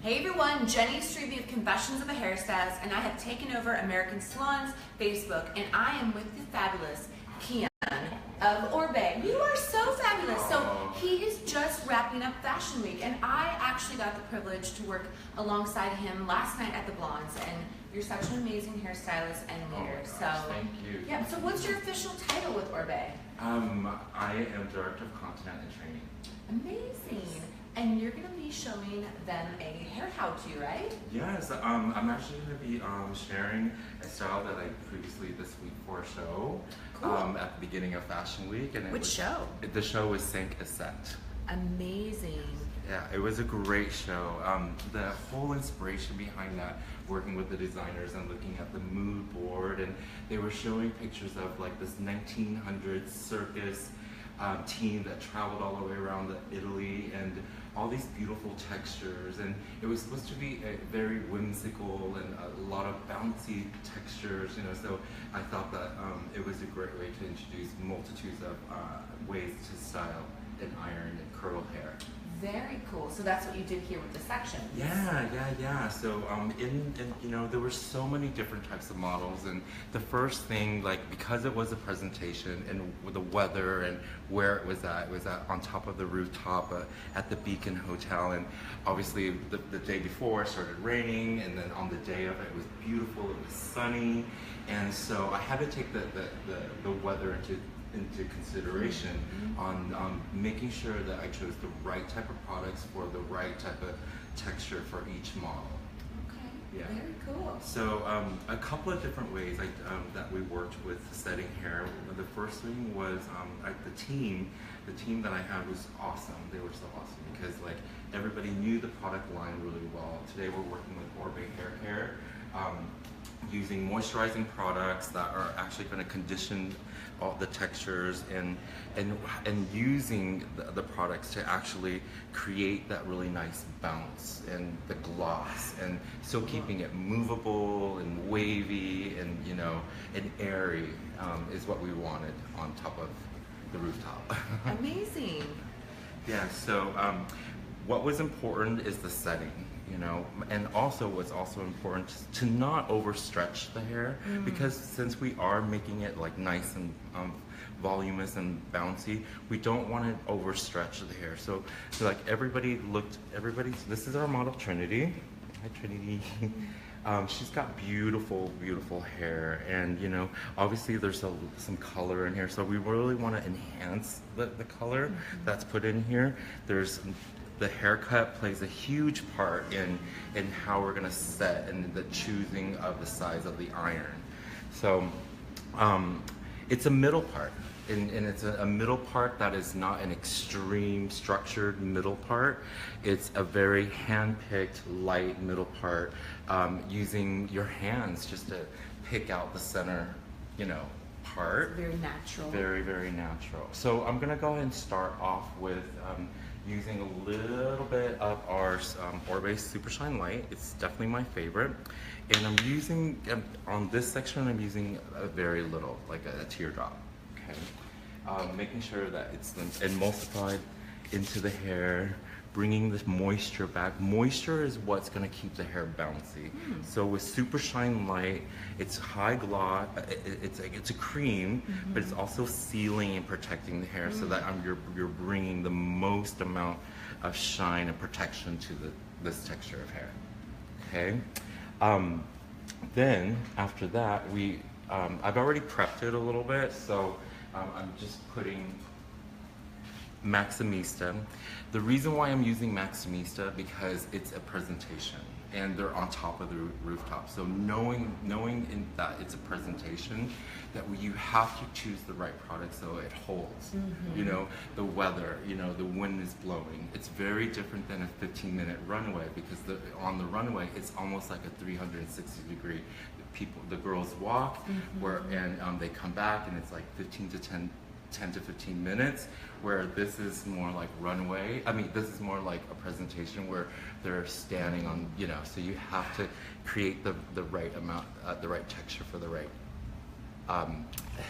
Hey everyone, Jenny Strebe of Confessions of a Hairstylist, and I have taken over American Salon's Facebook, and I am with the fabulous Kian of Orbe. You are so fabulous. So he is just wrapping up Fashion Week, and I actually got the privilege to work alongside him last night at the Blondes, and you're such an amazing hairstylist and leader. Thank you. Yeah. So what's your official title with Orbe? I am Director of Content and Training. Amazing. And you're going to be showing them a hair how-to, right? Yes, I'm actually going to be sharing a style that I previously this week for a show. Cool. At the beginning of Fashion Week. And Which show? The show was Sync Ascent. Amazing. Yeah, it was a great show. The whole inspiration behind that, working with the designers and looking at the mood board, and they were showing pictures of like this 1900s circus team that traveled all the way around Italy, and all these beautiful textures, and it was supposed to be a very whimsical and a lot of bouncy textures, you know, so I thought that it was a great way to introduce multitudes of ways to style and iron and curl hair. Very cool. So that's what you did here with the sections. Yeah. So you know, there were so many different types of models, and the first thing, like, because it was a presentation and with the weather and where it was at on top of the rooftop at the Beacon Hotel, and obviously the day before it started raining, and then on the day of it was beautiful, it was sunny, and so I had to take the weather into consideration on making sure that I chose the right type of products for the right type of texture for each model. Okay, yeah. Very cool. So a couple of different ways that we worked with setting hair. The first thing was the team that I had was awesome. They were so awesome because like everybody knew the product line really well. Today we're working with Orbe Hair Care, using moisturizing products that are actually going to condition all the textures and using the products to actually create that really nice bounce and the gloss, and still keeping it movable and wavy and, you know, and airy is what we wanted on top of the rooftop. Amazing. Yeah, so what was important is the setting, you know, and also what's also important to not overstretch the hair, because since we are making it like nice and voluminous and bouncy, we don't want to overstretch the hair. So like this is our model Trinity. Hi Trinity. She's got beautiful hair, and you know, obviously there's some color in here, so we really want to enhance the color that's put in here. The haircut plays a huge part in how we're gonna set and the choosing of the size of the iron. So it's a middle part, and it's a middle part that is not an extreme structured middle part. It's a very hand-picked light middle part, using your hands just to pick out the center, you know, part. Very natural. Very natural. So I'm gonna go ahead and start off with using a little bit of our Orbe Super Shine Light. It's definitely my favorite. And I'm using, on this section, I'm using a very little, like a teardrop, okay? Making sure that it's emulsified into the hair, bringing this moisture back. Moisture is what's gonna keep the hair bouncy. So with Super Shine Light, it's high gloss, it's a cream, but it's also sealing and protecting the hair, so that you're bringing the most amount of shine and protection to this texture of hair, okay? Then after that, I've already prepped it a little bit, so I'm just putting Maximista. The reason why I'm using Maximista, because it's a presentation and they're on top of the rooftop. So knowing that it's a presentation, that you have to choose the right product so it holds. You know, the weather, you know, the wind is blowing. It's very different than a 15-minute runway, because on the runway it's almost like a 360-degree. The girls walk, and they come back, and it's like 10 to 15 minutes, where this is more like runway. I mean, this is more like a presentation where they're standing on, you know, so you have to create the right amount, the right texture for the right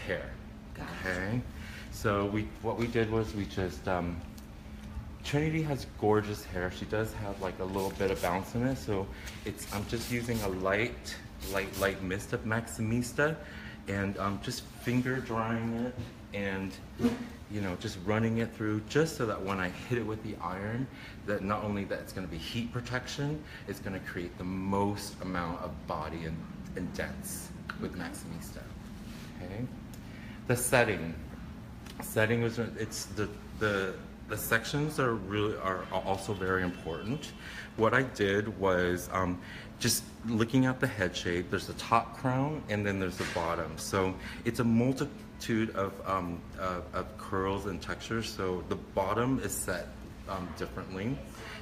hair. Gotcha. Okay, so what we did was we just Trinity has gorgeous hair. She does have like a little bit of bounce in it, so I'm just using a light mist of Maximista, and just finger drying it, and just running it through, just so that when I hit it with the iron, that not only that it's going to be heat protection, it's going to create the most amount of body and dents with Maximista. Okay, the setting was the sections are also very important. What I did was just looking at the head shape. There's the top crown and then there's the bottom. So it's a multitude of curls and textures. So the bottom is set differently,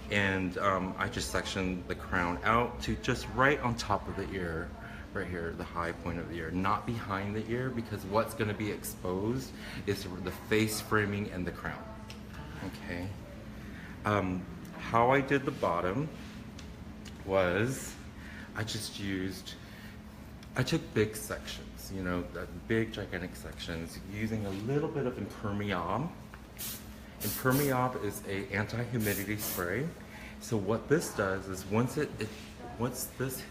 and I just sectioned the crown out to just right on top of the ear. Right here, the high point of the ear, not behind the ear, because what's going to be exposed is the face framing and the crown. Okay. How I did the bottom was I took big sections, big gigantic sections, using a little bit of impermeable. Impermeable is a anti-humidity spray. So what this does is once this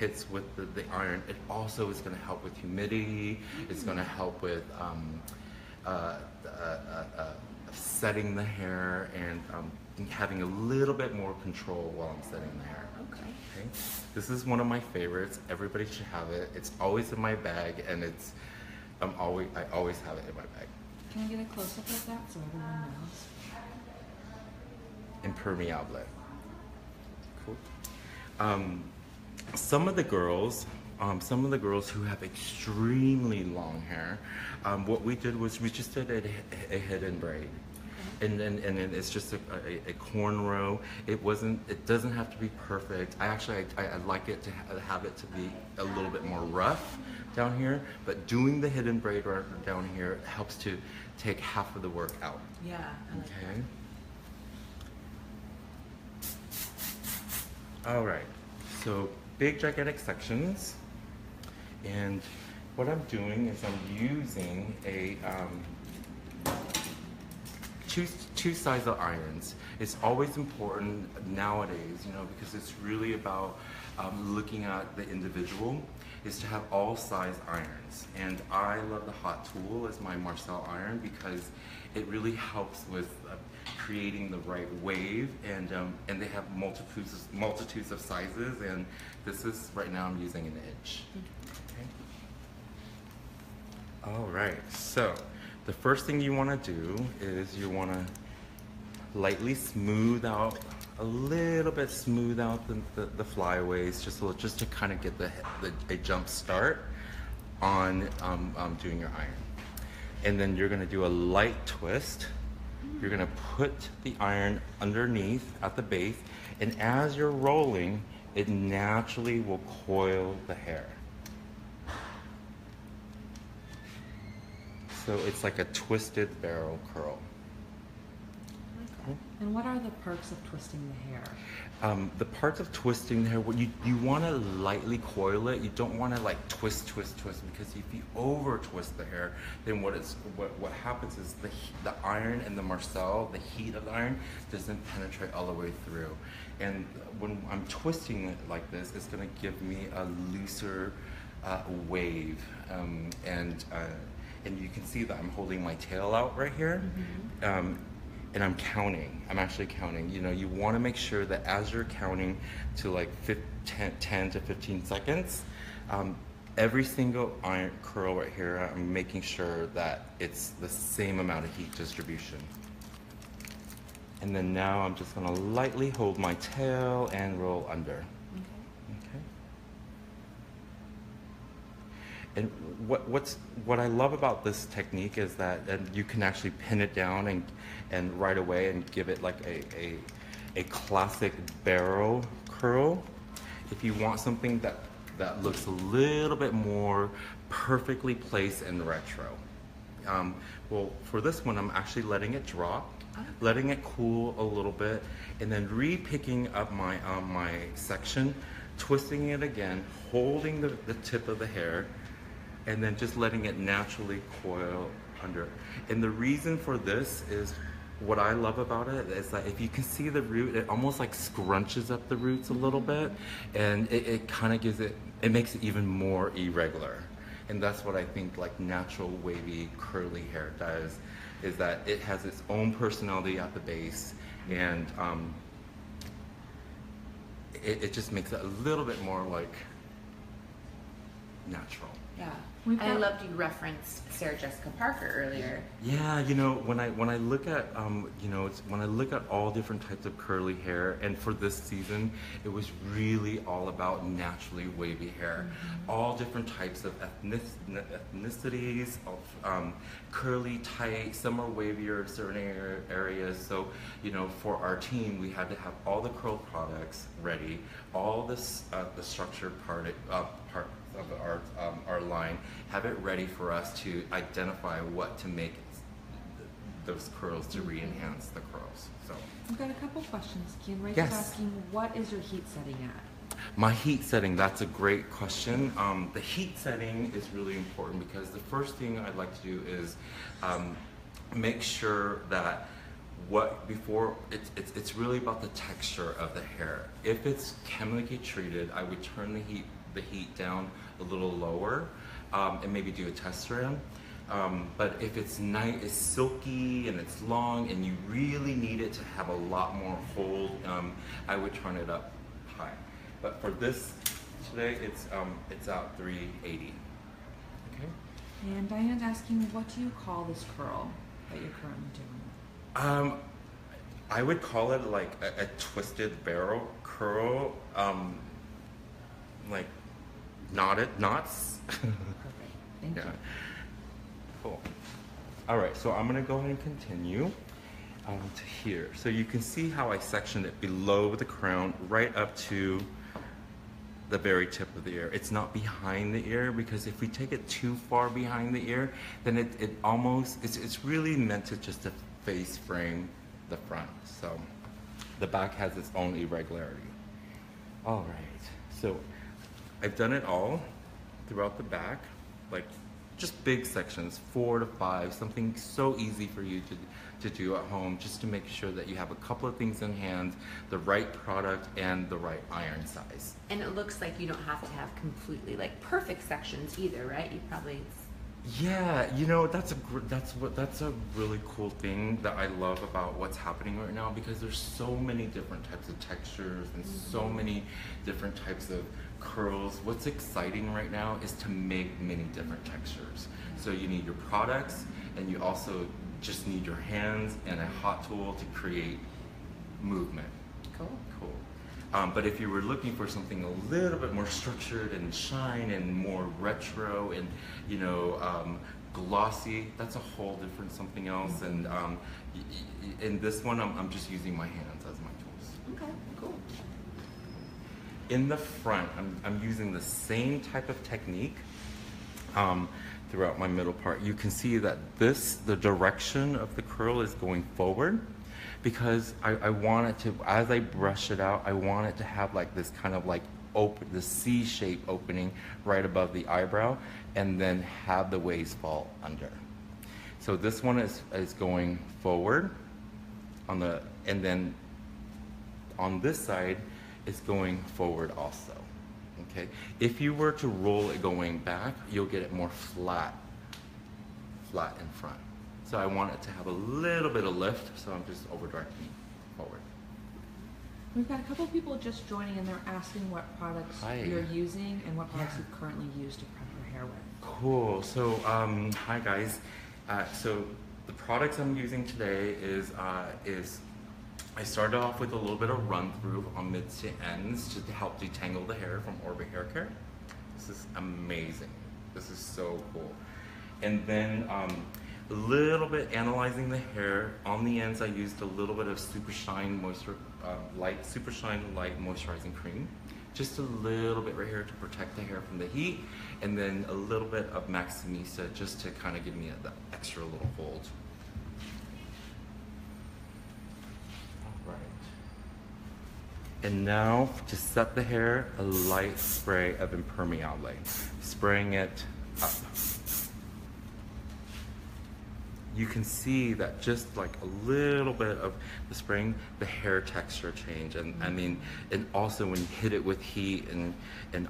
hits with the iron, it also is going to help with humidity. It's going to help with setting the hair and having a little bit more control while I'm setting the hair. Okay. This is one of my favorites. Everybody should have it. It's always in my bag, and I always have it in my bag. Can I get a close up of that so everyone knows? Impermeable. Cool. Some of the girls who have extremely long hair, what we did was we just did a hidden braid, and then it's just a cornrow. It doesn't have to be perfect. I like it to have it to be a little bit more rough down here, but doing the hidden braid right down here helps to take half of the work out. Yeah. Okay. All right, so big gigantic sections, and what I'm doing is I'm using a two size of irons. It's always important nowadays, because it's really about looking at the individual, is to have all size irons. And I love the Hot Tool as my Marcel iron because it really helps with creating the right wave, and they have multitudes of sizes, and this is, right now I'm using an inch. Okay. All right, so the first thing you want to do is you want to lightly smooth out, a little bit smooth out the flyaways, just to kind of get a jump start on doing your iron. And then you're going to do a light twist. You're going to put the iron underneath at the base, and as you're rolling, it naturally will coil the hair. So it's like a twisted barrel curl. Okay. And what are the perks of twisting the hair? The parts of twisting the hair, you want to lightly coil it. You don't want to like twist, because if you over twist the hair, then what happens is the iron and the Marcel, the heat of the iron, doesn't penetrate all the way through. And when I'm twisting it like this, it's going to give me a looser wave, and you can see that I'm holding my tail out right here. Mm-hmm. And I'm counting. I'm actually counting. You want to make sure that as you're counting to like 10 to 15 seconds, every single iron curl right here, I'm making sure that it's the same amount of heat distribution. And then now I'm just going to lightly hold my tail and roll under. Okay. And what I love about this technique is that you can actually pin it down and right away and give it like a classic barrel curl. If you want something that looks a little bit more perfectly placed and retro. Well, for this one, I'm actually letting it drop, letting it cool a little bit, and then re-picking up my section, twisting it again, holding the tip of the hair, and then just letting it naturally coil under. And the reason for this is what I love about it is that if you can see the root, it almost like scrunches up the roots a little bit, and it kind of gives it makes it even more irregular. And that's what I think like natural wavy curly hair does, is that it has its own personality at the base, and it just makes it a little bit more like natural. Yeah. I loved you referenced Sarah Jessica Parker earlier. Yeah, you know, when I look at you know, when I look at all different types of curly hair, and for this season, it was really all about naturally wavy hair. All different types of ethnicities, of curly, tight. Some are wavier in certain areas. So, you know, for our team, we had to have all the curl products ready, all this the structured part of our line, have it ready for us to identify what to make those curls to re-enhance the curls. So I've got a couple questions. Kian Rachel's Yes. asking, what is your heat setting at? my heat setting, that's a great question. The heat setting is really important because the first thing I'd like to do is make sure that it's really about the texture of the hair. If it's chemically treated, I would turn the heat down a little lower, and maybe do a test strand. But if it's silky and it's long and you really need it to have a lot more hold, I would turn it up high. But for this today, it's at 380. Okay. And Diane's asking, what do you call this curl that you're currently doing? I would call it like a twisted barrel curl, like knots. Perfect. Thank you. Cool. All right, so I'm gonna go ahead and continue to here. So you can see how I sectioned it below the crown, right up to the very tip of the ear. It's not behind the ear, because if we take it too far behind the ear, then it's really meant to just to face frame the front. So the back has its own irregularity. All right, so I've done it all throughout the back, like just big sections, 4 to 5, something so easy for you to do at home, just to make sure that you have a couple of things in hand, the right product and the right iron size. And it looks like you don't have to have completely like perfect sections either, right? You probably. Yeah, you know, that's a really cool thing that I love about what's happening right now, because there's so many different types of textures and so many different types of curls. What's exciting right now is to make many different textures. So you need your products, and you also just need your hands and a hot tool to create movement. Cool. But if you were looking for something a little bit more structured and shine and more retro and, you know, glossy, that's a whole different something else. And in this one, I'm just using my hands as my tools. Okay, cool. In the front, I'm using the same type of technique throughout my middle part. You can see that the direction of the curl is going forward, because I want it to, as I brush it out, I want it to have like this kind of like the C-shape opening right above the eyebrow, and then have the waves fall under. So this one is going forward and then on this side is going forward also. Okay. If you were to roll it going back, you'll get it more flat in front. So I want it to have a little bit of lift, so I'm just over directing forward. We've got a couple people just joining, and they're asking what products you're using and what products you currently use to prep your hair with. Cool. So hi guys. So the products I'm using today is I started off with a little bit of run through on mids to ends just to help detangle the hair from Orbe Hair Care. This is amazing. This is so cool. And then a little bit analyzing the hair. On the ends, I used a little bit of Super Shine Light Moisturizing Cream. Just a little bit right here to protect the hair from the heat. And then a little bit of Maximisa just to kind of give me that extra little hold. All right. And now to set the hair, a light spray of Impermeable. Spraying it up. you can see that just like a little bit of the spraying, the hair texture change. And I mean, and also when you hit it with heat and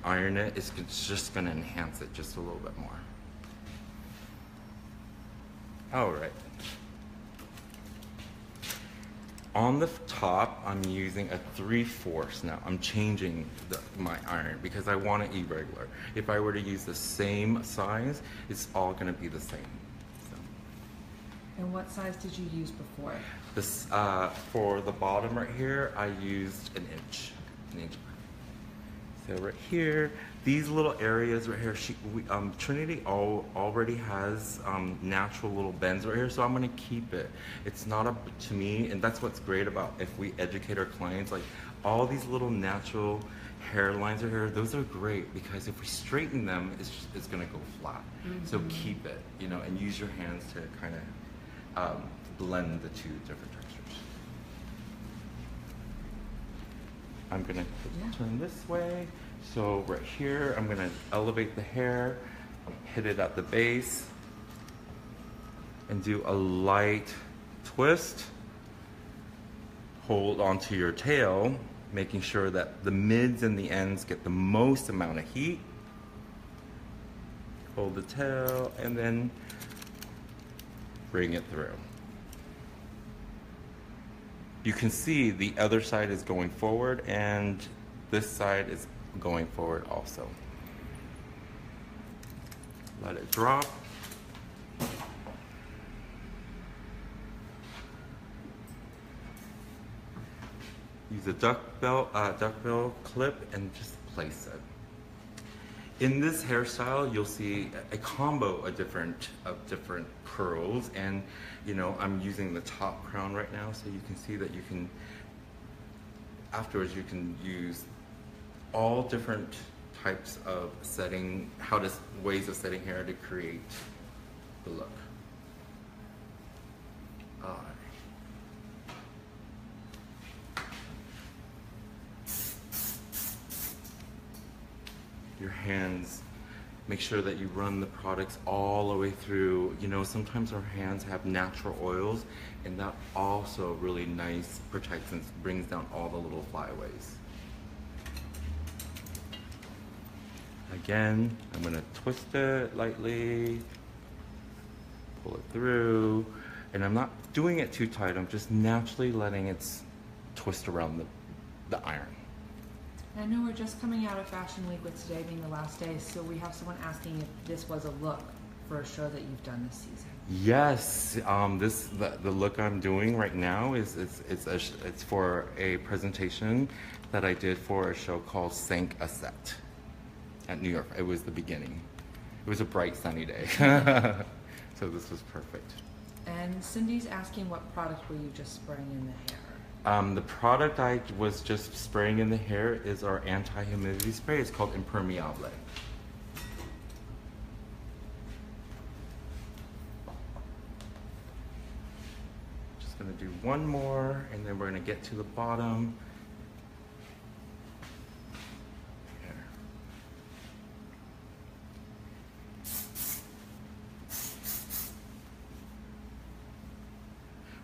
iron it, it's just gonna enhance it just a little bit more. All right. On the top, I'm using a 3/4 now. I'm changing my iron because I want it irregular. If I were to use the same size, it's all gonna be the same. So. And what size did you use before? This, for the bottom right here, I used an inch. So right here, these little areas right here, Trinity already has natural little bends right here, so I'm gonna keep it. It's not up to me, and that's what's great about if we educate our clients, like all these little natural hairlines right here, those are great because if we straighten them, it's gonna go flat. So keep it, you know, and use your hands to kind of blend the two different textures. I'm gonna turn this way. So right here, I'm gonna elevate the hair, hit it at the base, and do a light twist. Hold onto your tail, making sure that the mids and the ends get the most amount of heat. Hold the tail, and then bring it through. You can see the other side is going forward and this side is going forward also. Let it drop. Use a duckbill clip and just place it. In this hairstyle, you'll see a combo of different curls, and you know, I'm using the top crown right now, so you can see that you can, afterwards you can use all different types of ways of setting hair to create the look. Your hands, make sure that you run the products all the way through. You know, sometimes our hands have natural oils, and that also really nice protects and brings down all the little flyaways. Again, I'm gonna twist it lightly, pull it through, and I'm not doing it too tight, I'm just naturally letting it twist around the iron. I know we're just coming out of Fashion Week with today being the last day, so we have someone asking if this was a look for a show that you've done this season. Yes, the look I'm doing right now is it's for a presentation that I did for a show called Sank a Set at New York. It was the beginning. It was a bright sunny day, so this was perfect. And Cindy's asking what product were you just spraying in the hair? The product I was just spraying in the hair is our anti-humidity spray. It's called Impermeable. Just gonna do one more, and then we're gonna get to the bottom. Here.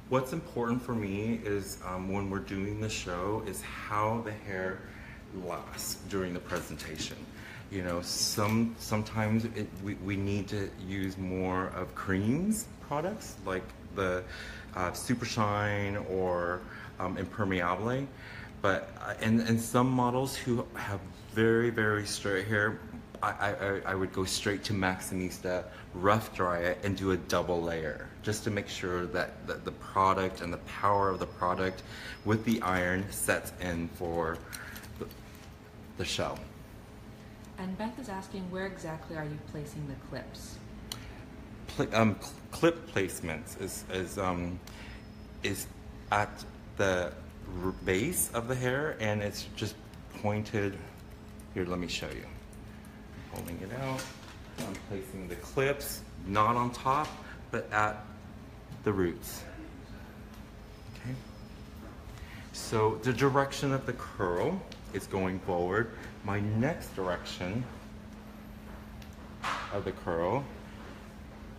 What's important for me is when we're doing the show is how the hair lasts during the presentation. You know, sometimes we need to use more of creams products like the Super Shine or Impermeable, but and some models who have very straight hair, I would go straight to Maximista, rough dry it, and do a double layer just to make sure that the product and the power of the product with the iron sets in for the show. And Beth is asking, where exactly are you placing the clips? Clip placements is at the base of the hair, and it's just pointed. Here, let me show you. I'm pulling it out. I'm placing the clips not on top, but at the roots. Okay. So the direction of the curl is going forward. My next direction of the curl,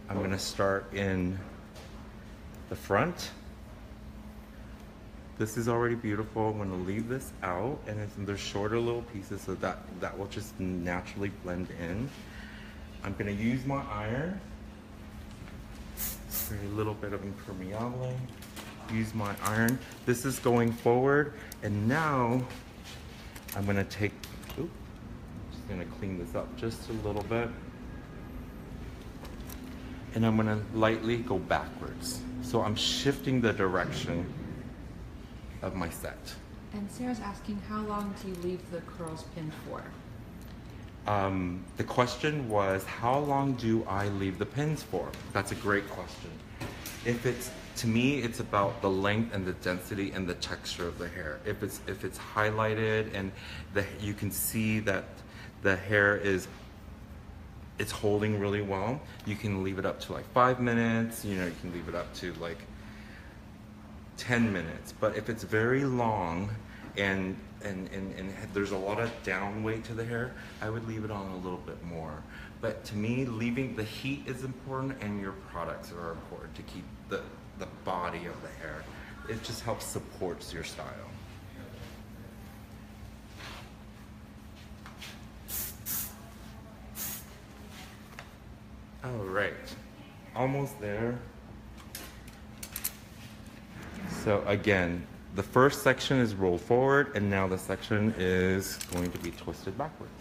I'm going to start in the front. This is already beautiful. I'm going to leave this out, and there's shorter little pieces, so that will just naturally blend in. I'm going to use my iron. Spray a little bit of impermeable. Use my iron. This is going forward, and now I'm going to take, just going to clean this up just a little bit. And I'm going to lightly go backwards. So I'm shifting the direction of my set. And Sarah's asking, how long do you leave the curls pinned for? The question was, how long do I leave the pins for? That's a great question. To me, it's about the length and the density and the texture of the hair. If it's highlighted and you can see that the hair it's holding really well, you can leave it up to like 5 minutes. You can leave it up to like 10 minutes. But if it's very long and there's a lot of down weight to the hair, I would leave it on a little bit more. But to me, leaving the heat is important, and your products are important to keep the body of the hair. It just helps supports your style. All right, almost there. So again, the first section is rolled forward, and now the section is going to be twisted backwards.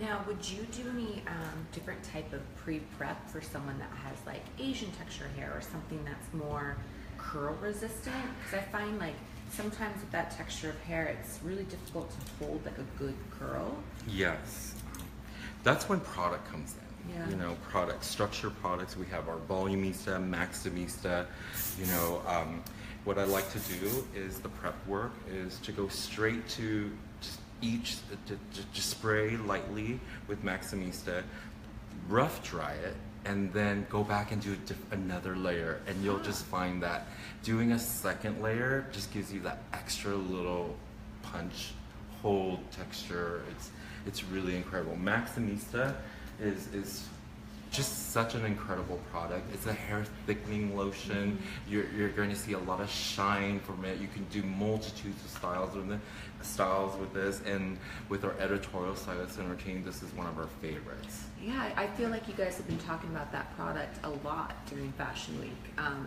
Now, would you do any different type of pre-prep for someone that has like Asian texture hair or something that's more curl resistant? Because I find like sometimes with that texture of hair, it's really difficult to hold like a good curl. Yes, that's when product comes in. Yeah. Products, structured products. We have our Volumista, Maximista. What I like to do is the prep work is to go straight to just spray lightly with Maximista, rough dry it, and then go back and do another layer, and you'll just find that doing a second layer just gives you that extra little punch, hold texture. It's really incredible. Maximista is just such an incredible product. It's a hair thickening lotion. You're going to see a lot of shine from it. You can do multitudes of styles with this, and with our editorial stylist and our team, this is one of our favorites. Yeah, I feel like you guys have been talking about that product a lot during Fashion Week.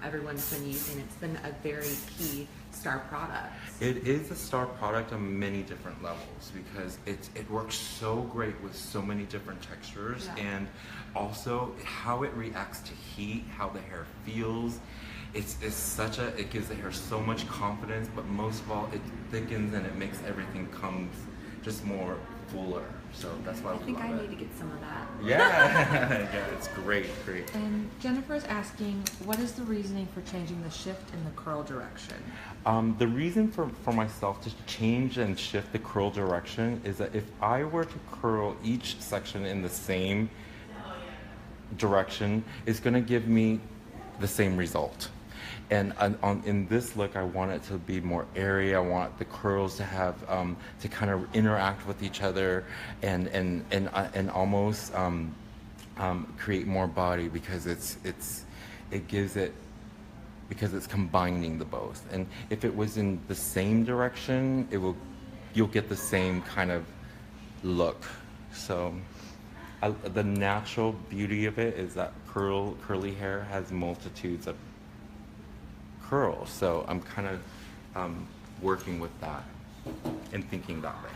Everyone's been using it. It's been a very key star product. It is a star product on many different levels because it works so great with so many different textures, and also how it reacts to heat, how the hair feels. It gives the hair so much confidence, but most of all, it thickens and it makes everything comes just more fuller. So that's why I think I need to get some of that. Yeah, it's great. And Jennifer is asking, what is the reasoning for changing the shift in the curl direction? The reason for myself to change and shift the curl direction is that if I were to curl each section in the same direction, it's going to give me the same result. And in this look, I want it to be more airy. I want the curls to have to kind of interact with each other and almost create more body because it's combining the both. And if it was in the same direction, you'll get the same kind of look. So the natural beauty of it is that curly hair has multitudes of curls, so I'm kind of working with that and thinking that way.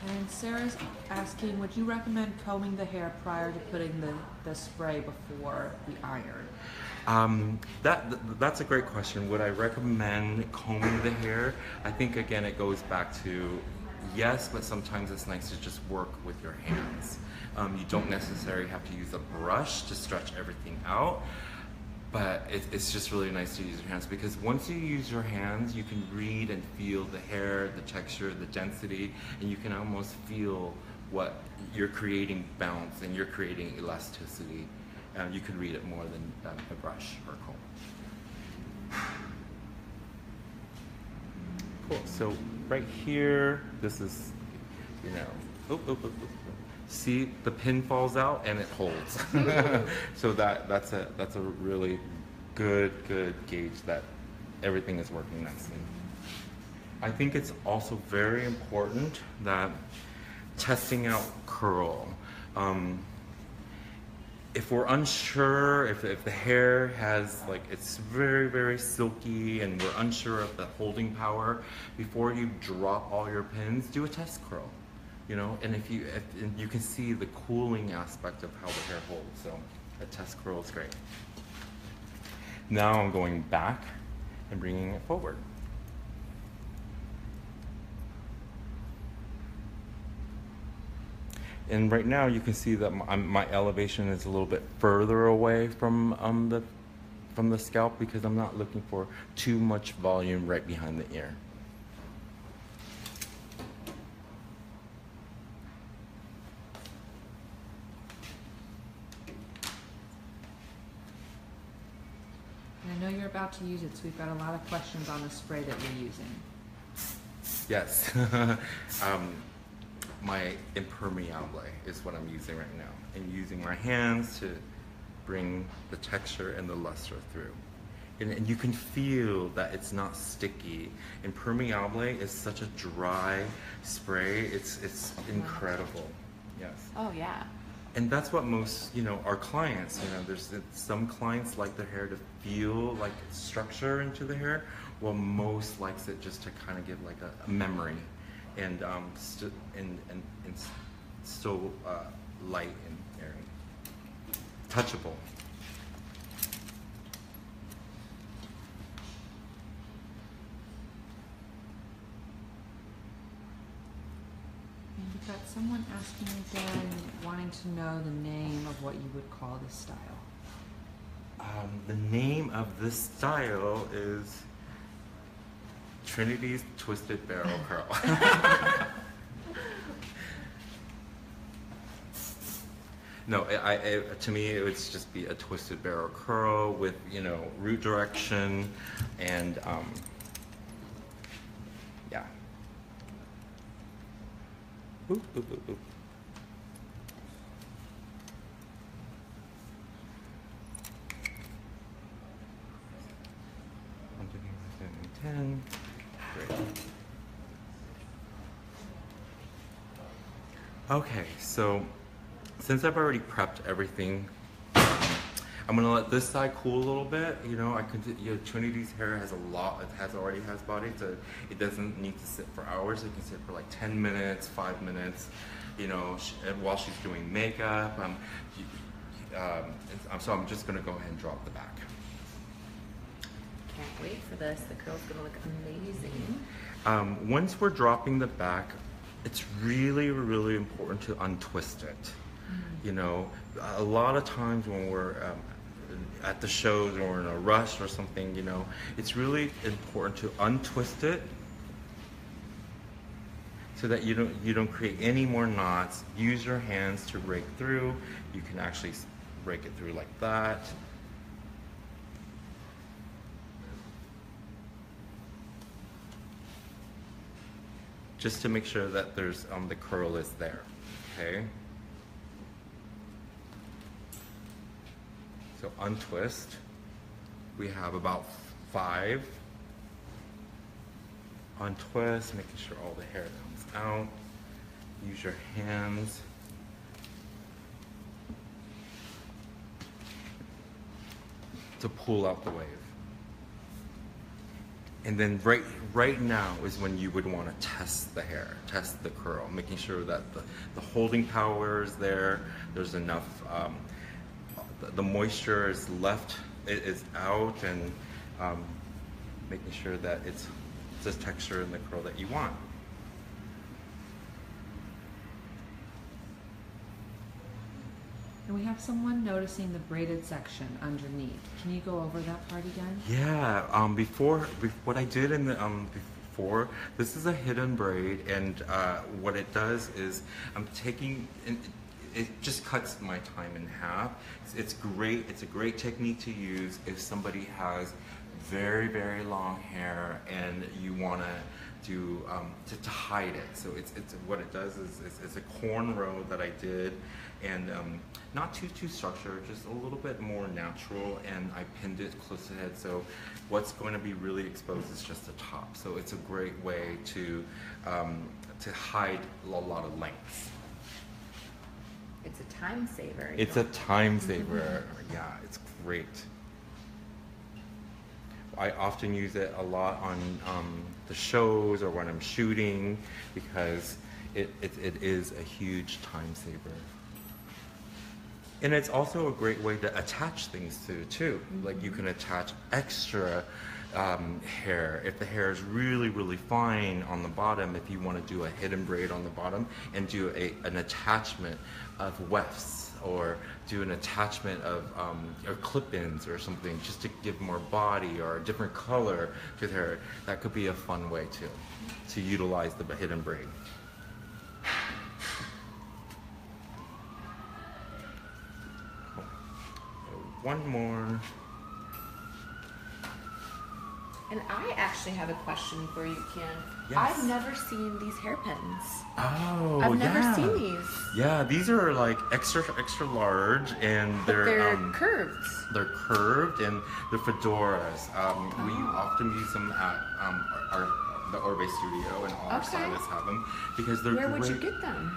And Sarah's asking, would you recommend combing the hair prior to putting the spray before the iron? That's a great question. Would I recommend combing the hair? I think again it goes back to yes, but sometimes it's nice to just work with your hands. You don't necessarily have to use a brush to stretch everything out. But it's just really nice to use your hands because once you use your hands, you can read and feel the hair, the texture, the density, and you can almost feel what you're creating bounce and you're creating elasticity. You can read it more than a brush or comb. Cool. So right here, this is, you know, see the pin falls out and it holds. So that's a really good gauge that everything is working nicely. I think it's also very important that testing out curl. If we're unsure, if the hair has, like, it's very silky and we're unsure of the holding power, before you drop all your pins, do a test curl, you know, and if you can see the cooling aspect of how the hair holds, so a test curl is great. Now I'm going back and bringing it forward. And right now you can see that my elevation is a little bit further away from the scalp because I'm not looking for too much volume right behind the ear. And I know you're about to use it, so we've got a lot of questions on the spray that you're using. Yes. My impermeable is what I'm using right now, and using my hands to bring the texture and the luster through. And you can feel that it's not sticky. Impermeable is such a dry spray. It's incredible. Yes. Oh yeah. And that's what most, you know, our clients, you know, there's some clients like their hair to feel like structure into the hair, while most likes it just to kind of give like a memory. And still light and airy, touchable. And we've got someone asking again, wanting to know the name of what you would call this style. The name of this style is Trinity's Twisted Barrel Curl. No, to me it would just be a twisted barrel curl with, you know, root direction and yeah. Oop, oop, oop, oop. $1, 10. Great. Okay, so since I've already prepped everything, I'm gonna let this side cool a little bit. You know, Trinity's hair has already has body, so it doesn't need to sit for hours. It can sit for like 10 minutes, 5 minutes. You know, while she's doing makeup. So I'm just gonna go ahead and drop the back. Can't wait for this. The curl's gonna look amazing. Once we're dropping the back, it's really important to untwist it. You know, a lot of times when we're at the shows or in a rush or something, you know, it's really important to untwist it so that you don't create any more knots. Use your hands to rake through. You can actually rake it through like that. Just to make sure that there's the curl is there. Okay. So untwist. We have about 5. Untwist, making sure all the hair comes out. Use your hands. To pull out the wave. And then right now is when you would want to test the hair, test the curl, making sure that the holding power is there, there's enough, the moisture is out, and making sure that it's the texture and the curl that you want. And we have someone noticing the braided section underneath. Can you go over that part again? Yeah. Before what I did in the before. This is a hidden braid, and what it does is I'm taking, it just cuts my time in half. It's great. It's a great technique to use if somebody has very, very long hair and you want to do to hide it. So it's what it does is it's a cornrow that I did, and not too structured, just a little bit more natural, and I pinned it close to the head. So what's going to be really exposed is just the top. So it's a great way to hide a lot of lengths. It's a time saver. It's a time saver. Yeah, it's great. I often use it a lot on the shows or when I'm shooting, because it is a huge time saver. And it's also a great way to attach things to too. Like you can attach extra hair. If the hair is really, really fine on the bottom, if you want to do a hidden braid on the bottom and do an attachment of wefts, or do an attachment of or clip-ins or something, just to give more body or a different color to the hair, that could be a fun way to utilize the hidden braid. One more. And I actually have a question for you, Ken. Yes. I've never seen these hairpins. Oh, I've never yeah. seen these. Yeah, these are like extra large, and They're curved. They're curved, and they're fedoras. We often use them at the Orbe studio, and all our stylists have them because they're Where great. would you get them?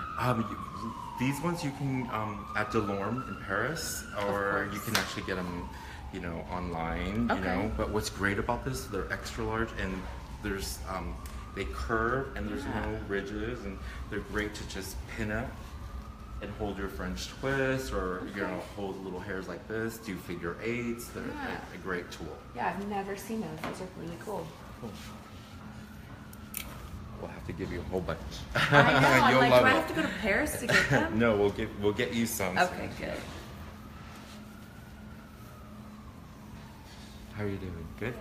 These ones you can at Delorme in Paris, or you can actually get them, you know, online. You know, but what's great about this? They're extra large, and there's they curve, and there's no ridges, and they're great to just pin up and hold your French twist, or you know, hold little hairs like this, do figure eights. They're a great tool. Yeah, I've never seen those. Those are really cool. Cool. We'll have to give you a whole bunch. I know. I'm You'll like, love do I it. have to go to Paris to get them? No, we'll get you some. Okay, good. How are you doing? Good?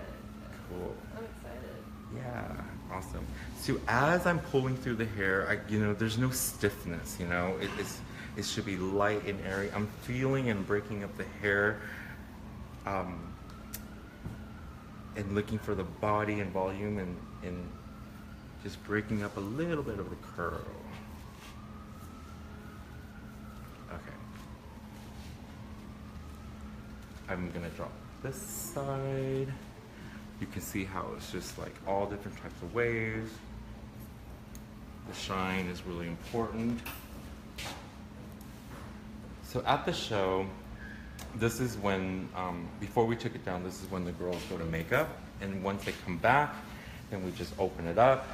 Cool. I'm excited. Yeah, awesome. So as I'm pulling through the hair, you know, there's no stiffness, you know. It should be light and airy. I'm feeling and breaking up the hair, and looking for the body and volume, and just breaking up a little bit of the curl. Okay. I'm gonna drop this side. You can see how it's just like all different types of waves. The shine is really important. So at the show, this is when, before we took it down, this is when the girls go to makeup. And once they come back, then we just open it up,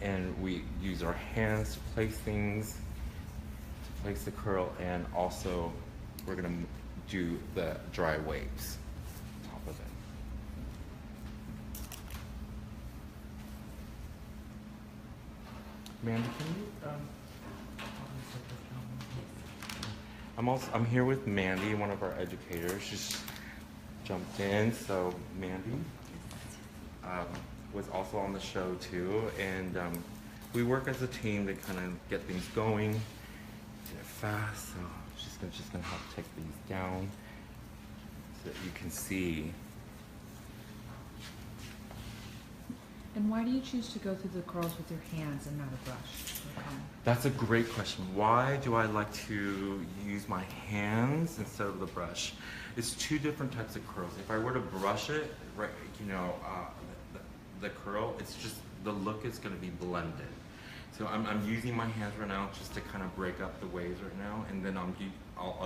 and we use our hands to place things, to place the curl, and also we're gonna do the dry waves on top of it. Mandy, can you, I'm here with Mandy, one of our educators. She's jumped in, so Mandy was also on the show too, and we work as a team to kind of get things going, get it fast. So she's just gonna help take these down so that you can see. And why do you choose to go through the curls with your hands and not a brush or comb? That's a great question. Why do I like to use my hands instead of the brush? It's two different types of curls. If I were to brush it, right, you know, the curl, it's just, the look is going to be blended. So I'm using my hands right now just to kind of break up the waves right now, and then I'll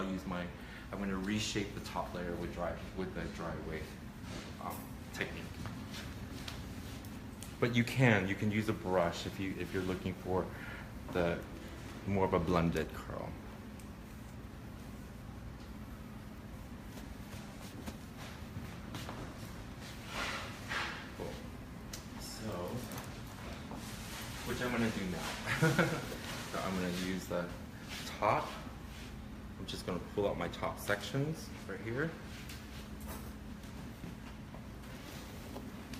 use I'm going to reshape the top layer with the dry wave technique. But you can use a brush if you're looking for the more of a blended curl. Cool. So, which I'm gonna do now. So I'm gonna use the top. I'm just gonna pull out my top sections right here.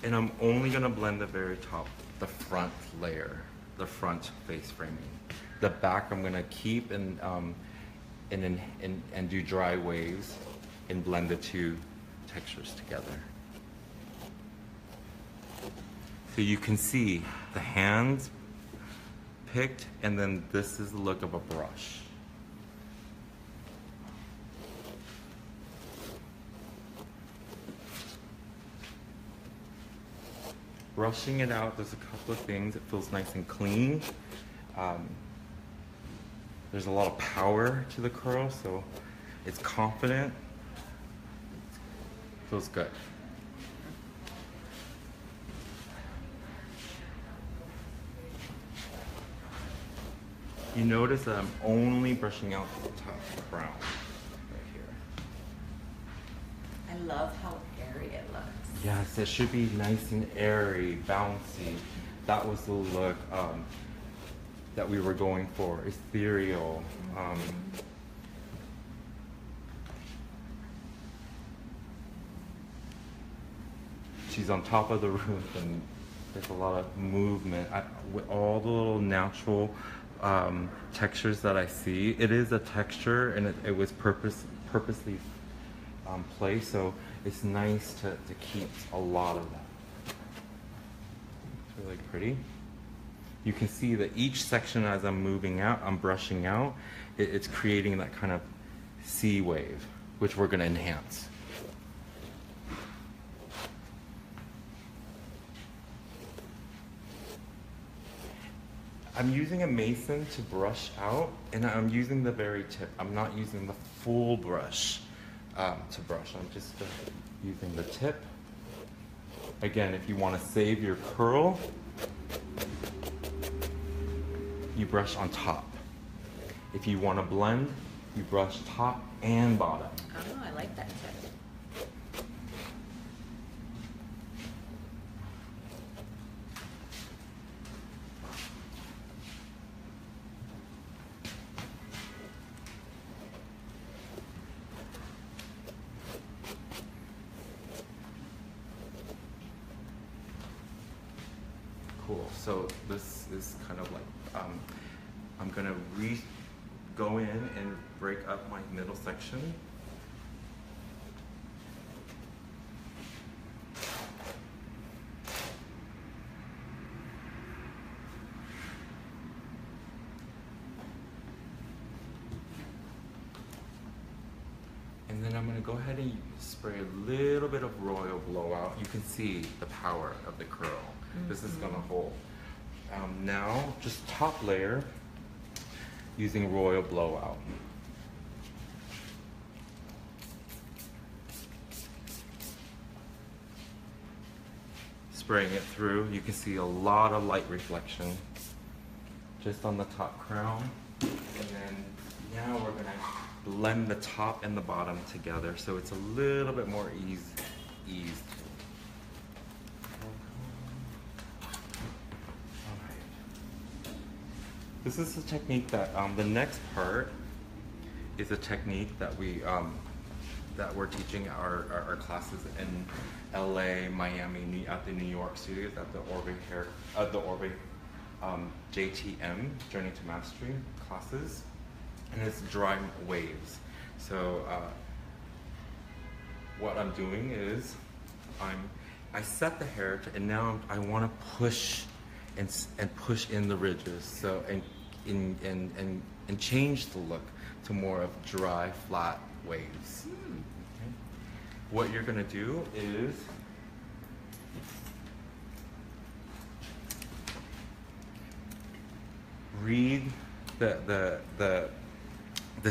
And I'm only gonna blend the very top, the front layer, the front face framing. The back I'm gonna keep and do dry waves and blend the two textures together. So you can see the hands picked, and then this is the look of a brush. Brushing it out, there's a couple of things. It feels nice and clean. There's a lot of power to the curl, so it's confident. Feels good. You notice that I'm only brushing out the top crown right here. I love how airy it looks. Yes, it should be nice and airy, bouncy. That was the look that we were going for, ethereal. She's on top of the roof and there's a lot of movement. With all the little natural textures that I see, it is a texture and it was purposely placed, so it's nice to keep a lot of that. It's really pretty. You can see that each section as I'm moving out, I'm brushing out, it's creating that kind of sea wave, which we're gonna enhance. I'm using a mason to brush out, and I'm using the very tip. I'm not using the full brush to brush. I'm just using the tip. Again, if you want to save your curl, you brush on top. If you want to blend, you brush top and bottom. Oh, I like that tip. Cool. So this is kind of like, I'm gonna go in and break up my middle section. And then I'm gonna go ahead and spray a little bit of royal blowout. You can see the power of the curl. This is gonna hold. Now, just top layer using royal blowout. Spraying it through, you can see a lot of light reflection just on the top crown. And then now we're gonna blend the top and the bottom together so it's a little bit more eased. This is a technique that the next part is a technique that we're teaching our classes in LA, Miami, at the New York studios, at the Orbe JTM Journey to Mastery classes, and it's dry waves. So what I'm doing is I set the hair and now I want to push and push in the ridges. So and change the look to more of dry, flat waves. Okay. What you're gonna do is read the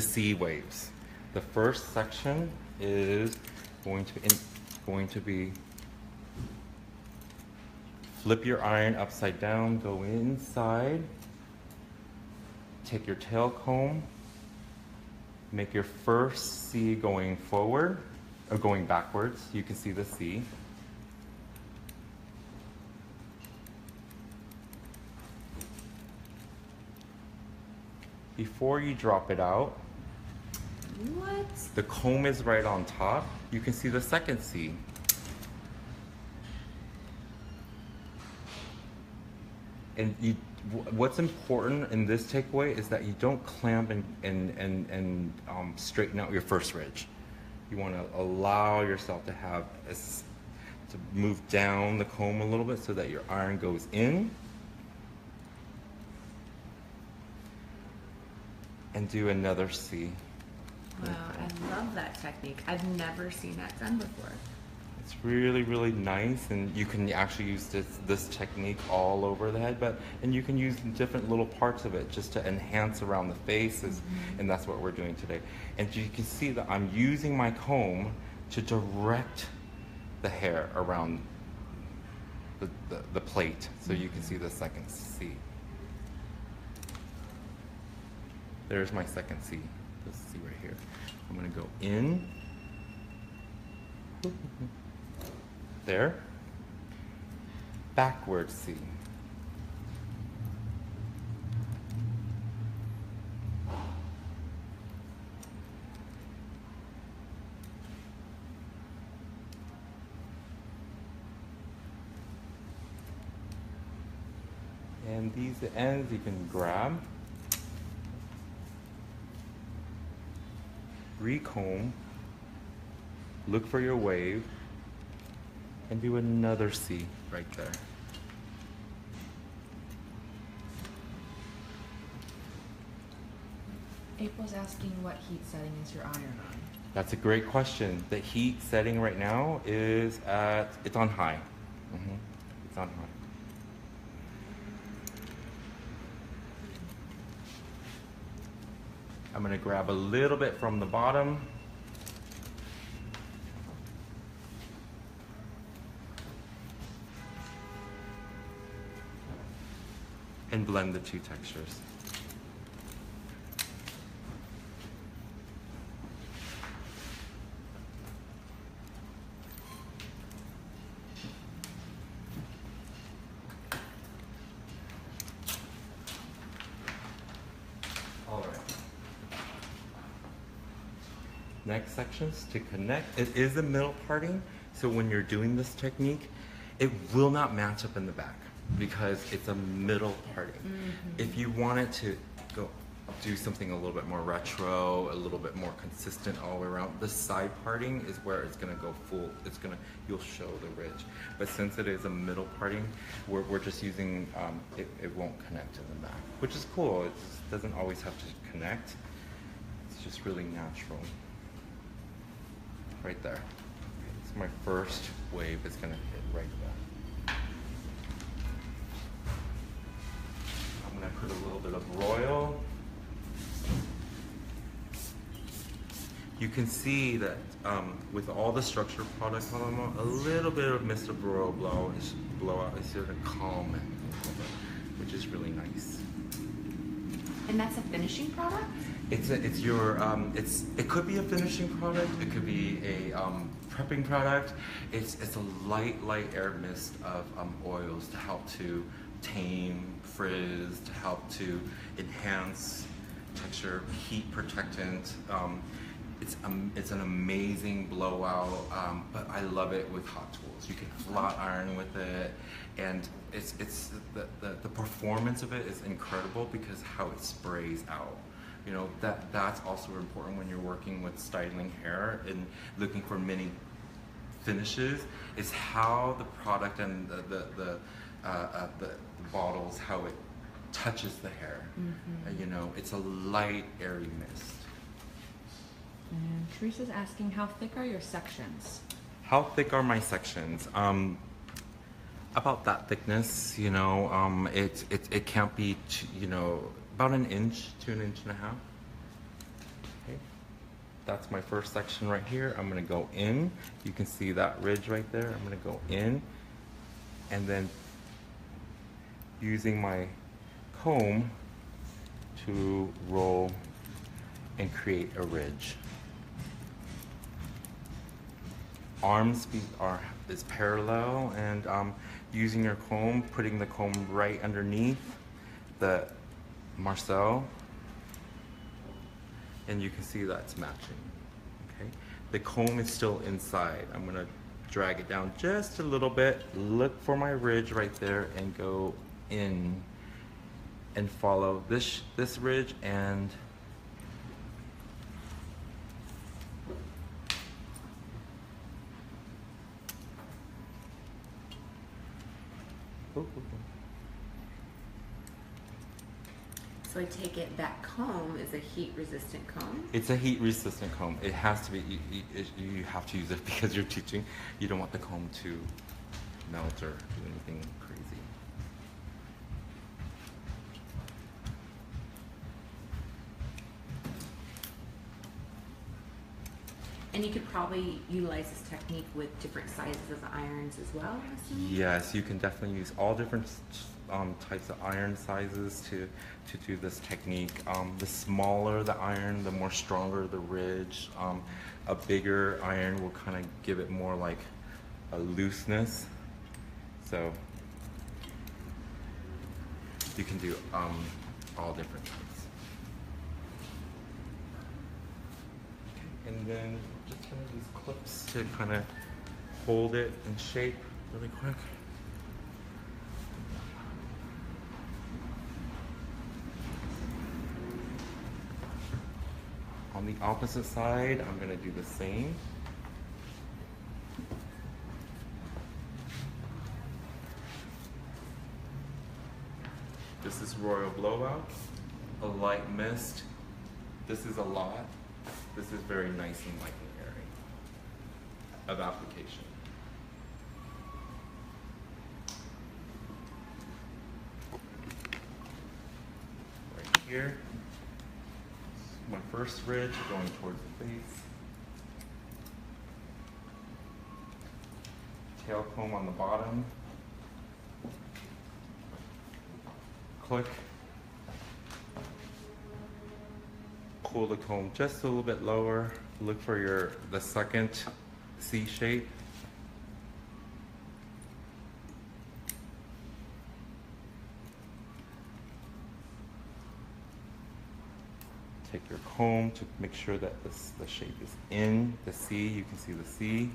sea waves. The first section is going to be flip your iron upside down, go inside. Take your tail comb, make your first C going forward, or going backwards. You can see the C. Before you drop it out, What? the comb is right on top. You can see the second C. And what's important in this takeaway is that you don't clamp and straighten out your first ridge. You want to allow yourself to have to move down the comb a little bit so that your iron goes in. And do another C. Wow, I love that technique. I've never seen that done before. It's really, really nice, and you can actually use this technique all over the head, and you can use different little parts of it just to enhance around the faces, and that's what we're doing today. And you can see that I'm using my comb to direct the hair around the plate, so you can see the second C. There's my second C. This C right here. I'm gonna go in. There. Backward C. And these ends you can grab. Recomb, look for your wave, and do another C right there. April's asking what heat setting is your iron on? That's a great question. The heat setting right now is it's on high. It's on high. I'm gonna grab a little bit from the bottom. And blend the two textures. Next sections to connect. It is a middle parting, so when you're doing this technique, it will not match up in the back because it's a middle parting. If you want it to go do something a little bit more retro, a little bit more consistent all the way around, the side parting is where it's gonna go full. You'll show the ridge. But since it is a middle parting, we're just using, it won't connect in the back, which is cool. It just doesn't always have to connect. It's just really natural. Right there. So my first wave is gonna hit right there. I'm gonna put a little bit of royal. You can see that with all the structure product on them, a little bit of Mr. Royal blowout is here to calm it, which is really nice. And that's a finishing product? It could be a finishing product. It could be a prepping product. It's a light air mist of oils to help to tame frizz, to help to enhance texture, heat protectant. It's an amazing blowout, but I love it with hot tools. You can flat iron with it, and the performance of it is incredible because how it sprays out. You know, that's also important when you're working with styling hair and looking for many finishes, is how the product and the bottles, how it touches the hair. You know, it's a light, airy mist. And Teresa's asking, how thick are your sections? How thick are my sections? About that thickness, you know. It can't be, you know, about an inch to an inch and a half. Okay, that's my first section right here. I'm gonna go in. You can see that ridge right there. I'm gonna go in, and then using my comb to roll and create a ridge. Arm speed is parallel, and using your comb, putting the comb right underneath the Marcel, and you can see that's matching. Okay, the comb is still inside. I'm gonna drag it down just a little bit, look for my ridge right there, and go in and follow this ridge and So I take it that comb is a heat-resistant comb? it's a heat-resistant comb. It has to be, you have to use it because you're teaching. You don't want the comb to melt or do anything crazy. And you could probably utilize this technique with different sizes of irons as well, I'm assuming? Yes, you can definitely use all different types of iron sizes to do this technique. The smaller the iron, the more stronger the ridge. A bigger iron will kind of give it more like a looseness. So you can do all different types. Okay, and then just kind of these clips to kind of hold it in shape really quick. On the opposite side, I'm going to do the same. This is Royal Blowout, a light mist. This is a lot. This is very nice and light and airy of application. Right here. My first ridge going towards the face. Tail comb on the bottom. Click. Pull the comb just a little bit lower. Look for the second C shape. Take your comb to make sure that the shape is in the C. You can see the C.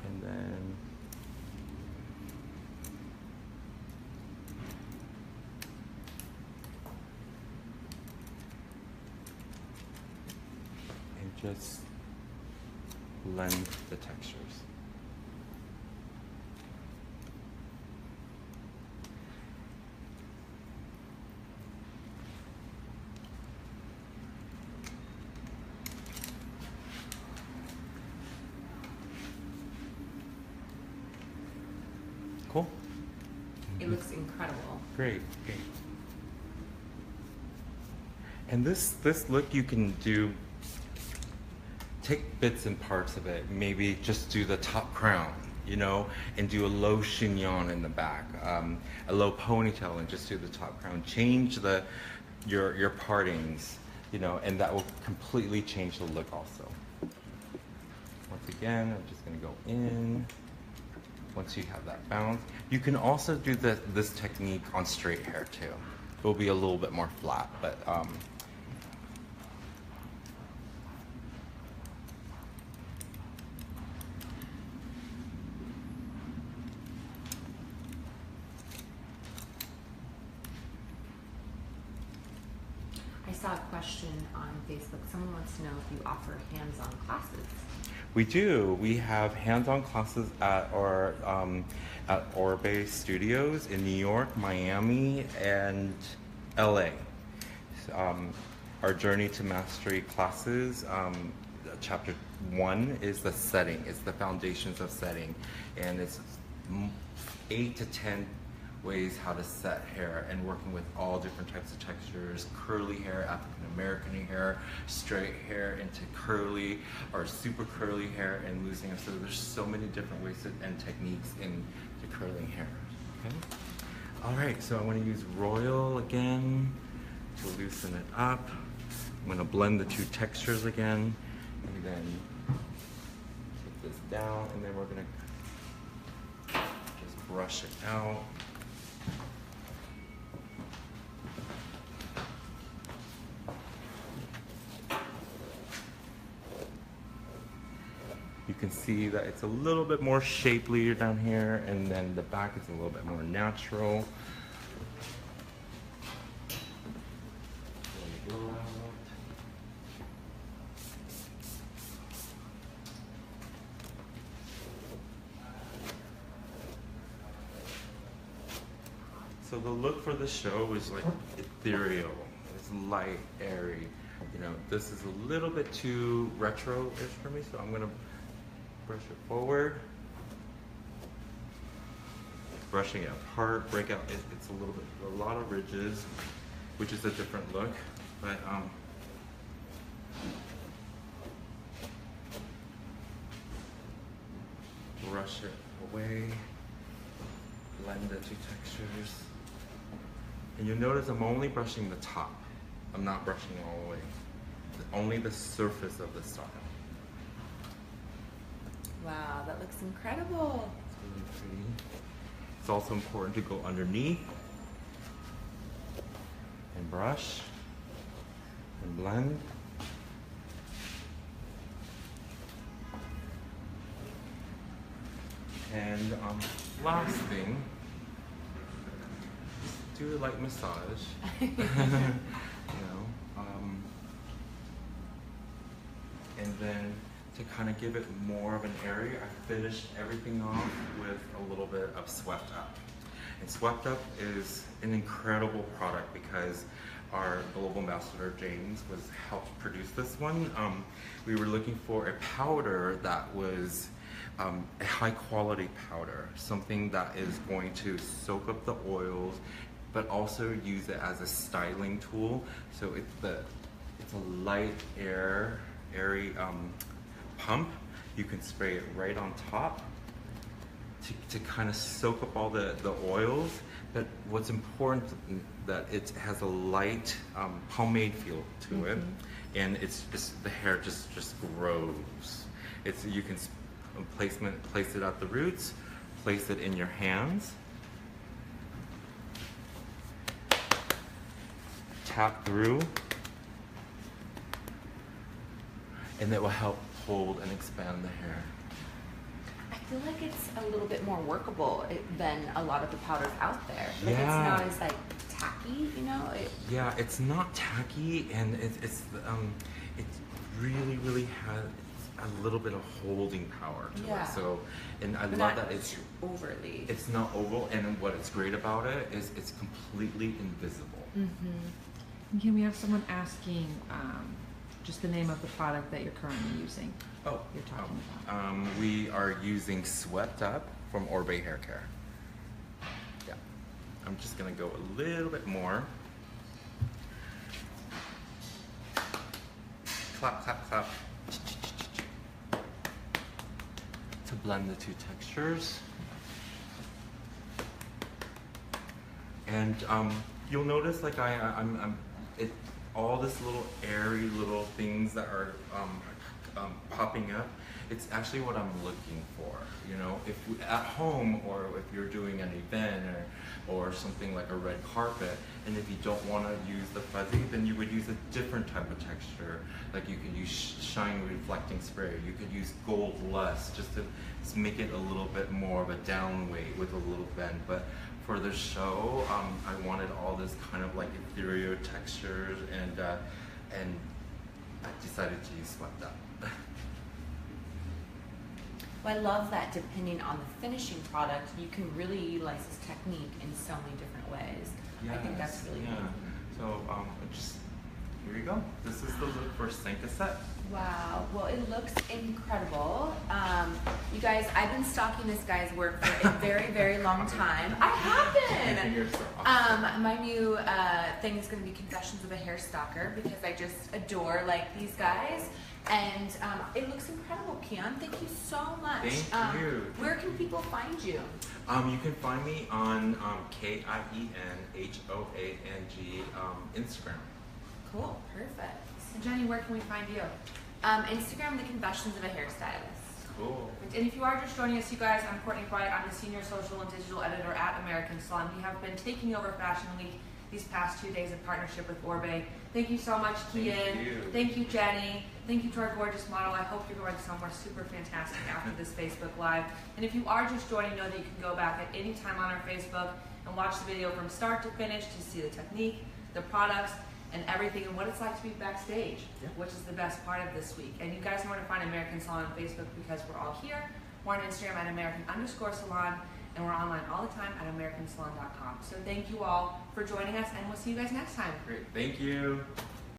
And then just blend the textures. Cool. It looks incredible. Great, great. And this look you can do, take bits and parts of it, maybe just do the top crown, you know, and do a low chignon in the back, a low ponytail and just do the top crown. Change your partings, you know, and that will completely change the look also. Once again, I'm just gonna go in. Once you have that bounce, you can also do this technique on straight hair too. It will be a little bit more flat, but I saw a question on Facebook. Someone wants to know if you offer hands-on classes. we do. We have hands-on classes at our at Orbe Studios in New York, Miami, and LA. Our Journey to Mastery classes, chapter 1 is the setting. It's the foundations of setting, and it's 8 to 10 ways how to set hair, and working with all different types of textures: curly hair, African American hair, straight hair into curly or super curly hair, and losing it. So there's so many different ways and techniques in the curling hair. Okay. All right. So I want to use Royal again to loosen it up. I'm going to blend the two textures again, and then take this down, and then we're going to just brush it out. You can see that it's a little bit more shapely down here, and then the back is a little bit more natural. So the look for the show is like ethereal. It's light, airy. You know, this is a little bit too retro-ish for me, so I'm gonna brush it forward. Brushing it apart, break out. It's a little bit, a lot of ridges, which is a different look, but brush it away, blend the two textures. And you'll notice I'm only brushing the top. I'm not brushing all the way. Only the surface of the style. Wow, that looks incredible. It's really pretty. It's also important to go underneath and brush and blend. And last thing, do a light massage. You know, and then to kind of give it more of an area, I finished everything off with a little bit of Swept Up. And Swept Up is an incredible product because our global ambassador James was helped produce this one. We were looking for a powder that was a high quality powder, something that is going to soak up the oils, but also use it as a styling tool. So it's a light airy pump. You can spray it right on top to kind of soak up all the oils. But what's important that it has a light pomade feel to it, and it's just the hair just grows. You can place it at the roots, place it in your hands, tap through, and it will help hold and expand the hair. I feel like it's a little bit more workable than a lot of the powders out there. Like Yeah. It's not as like tacky, you know? Yeah, it's not tacky, and it's really has a little bit of holding power to it. So, and I love that it's overly. It's not oval, and what it's great about it is it's completely invisible. And can we have someone asking just the name of the product that you're currently using? Oh, you're talking about. We are using Swept Up from Orbe Hair Care. Yeah, I'm just gonna go a little bit more. Clap, clap, clap. To blend the two textures. And you'll notice like all this little airy little things that are popping up, it's actually what I'm looking for. You know, if at home or if you're doing an event or something like a red carpet, and if you don't want to use the fuzzy, then you would use a different type of texture. Like you could use shine reflecting spray. You could use gold lust just to make it a little bit more of a down weight with a little bend. But for the show, I wanted all this kind of like ethereal textures, and I decided to use Swept Up. Well, I love that depending on the finishing product, you can really utilize this technique in so many different ways. Yes, I think that's really cool. So just here you go. This is the look for Cinq Set. Wow, well it looks incredible. You guys, I've been stalking this guy's work for a very, very long time. I have been! You're so awesome. My new thing is going to be Confessions of a Hair Stalker because I just adore like these guys. And it looks incredible, Keon. Thank you so much. Thank you. Where can people find you? You can find me on KIENHOANG Instagram. Cool, perfect. And Jenny, where can we find you? Instagram, The Confessions of a Hairstylist. Cool. And if you are just joining us, you guys, I'm Courtney Bright. I'm the Senior Social and Digital Editor at American Salon. We have been taking over Fashion Week these past 2 days of partnership with Orbe. Thank you so much, Kian. Thank you. Thank you, Jenny. Thank you to our gorgeous model. I hope you're going somewhere super fantastic after this Facebook Live. And if you are just joining, know that you can go back at any time on our Facebook and watch the video from start to finish to see the technique, the products, and everything, and what it's like to be backstage, which is the best part of this week. And you guys know where to find American Salon on Facebook because we're all here. We're on Instagram at American_Salon, and we're online all the time at AmericanSalon.com. So thank you all for joining us, and we'll see you guys next time. Great. Thank you.